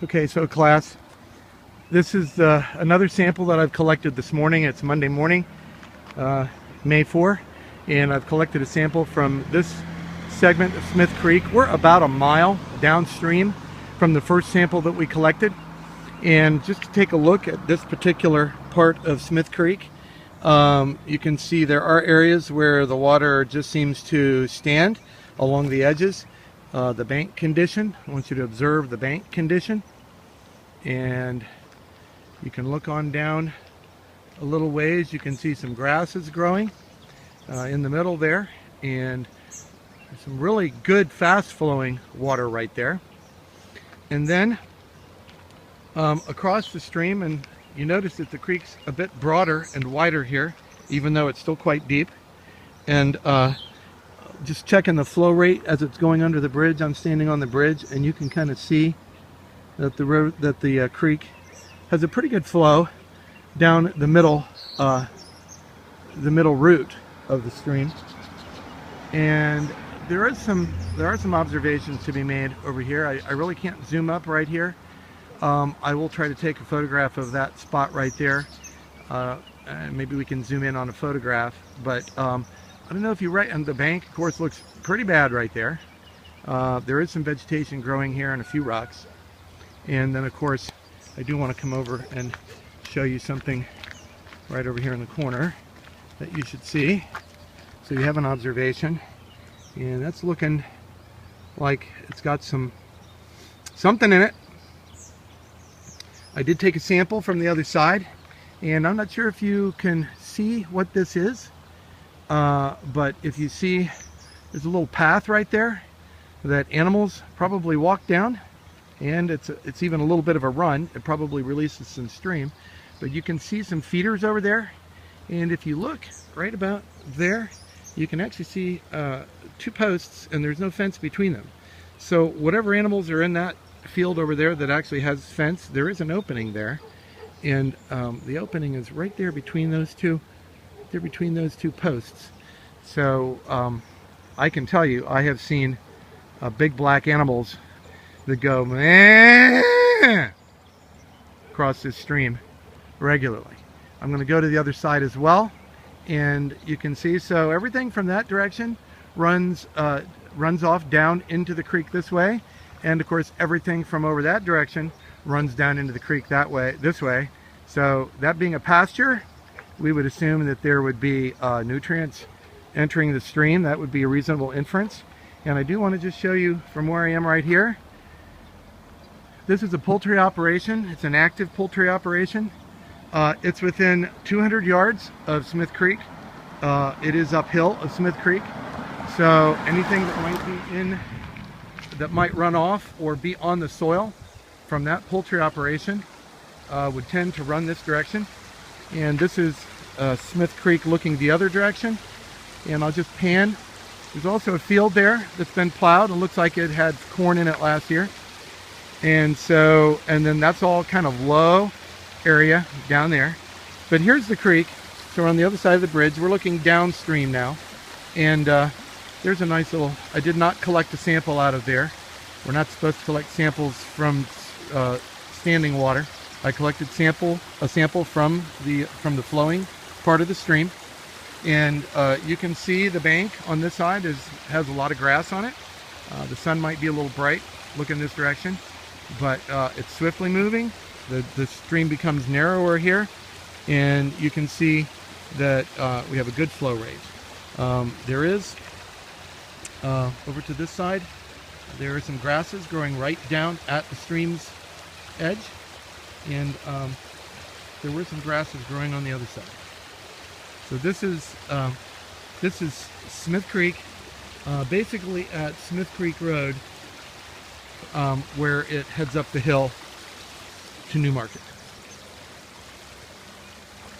Okay, so class, this is another sample that I've collected this morning. It's Monday morning, May 4, and I've collected a sample from this segment of Smith Creek. We're about a mile downstream from the first sample that we collected. And just to take a look at this particular part of Smith Creek, you can see there are areas where the water just seems to stand along the edges. The bank condition, I want you to observe the bank condition, and you can look on down a little ways. You can see some grasses growing in the middle there, and some really good fast flowing water right there. And then across the stream, and you notice that the creek's a bit broader and wider here, even though it's still quite deep. And just checking the flow rate as it's going under the bridge. I'm standing on the bridge, and you can kind of see that the creek has a pretty good flow down the middle route of the stream. And there are some observations to be made over here. I really can't zoom up right here. I will try to take a photograph of that spot right there. And maybe we can zoom in on a photograph, but I don't know if you're right. And the bank, of course, looks pretty bad right there. There is some vegetation growing here and a few rocks. And then, of course, I do want to come over and show you something right over here in the corner that you should see. So you have an observation, and that's looking like it's got something in it. I did take a sample from the other side, and I'm not sure if you can see what this is. But if you see, there's a little path right there that animals probably walk down, and it's even a little bit of a run. It probably releases some stream, but you can see some feeders over there. And if you look right about there, you can actually see two posts, and there's no fence between them. So whatever animals are in that field over there that actually has fence, there is an opening there, and the opening is right there between those two. They're between those two posts. So I can tell you, I have seen big black animals that go across this stream regularly. I'm going to go to the other side as well, and you can see, so everything from that direction runs off down into the creek this way, and of course everything from over that direction runs down into the creek this way. So that being a pasture, we would assume that there would be nutrients entering the stream. That would be a reasonable inference. And I do want to just show you from where I am right here. This is a poultry operation. It's an active poultry operation. It's within 200 yards of Smith Creek. It is uphill of Smith Creek. So anything that might run off or be on the soil from that poultry operation would tend to run this direction. And this is Smith Creek looking the other direction. And I'll just pan. There's also a field there that's been plowed and looks like it had corn in it last year. And then that's all kind of low area down there. But here's the creek. So we're on the other side of the bridge. We're looking downstream now. And there's a nice little, I did not collect a sample out of there. We're not supposed to collect samples from standing water. I collected a sample from the flowing part of the stream, and you can see the bank on this side has a lot of grass on it. The sun might be a little bright looking this direction, but it's swiftly moving. The stream becomes narrower here, and you can see that we have a good flow rate. There is over to this side, there are some grasses growing right down at the stream's edge. And there were some grasses growing on the other side. So this is Smith Creek, basically at Smith Creek Road, where it heads up the hill to New Market.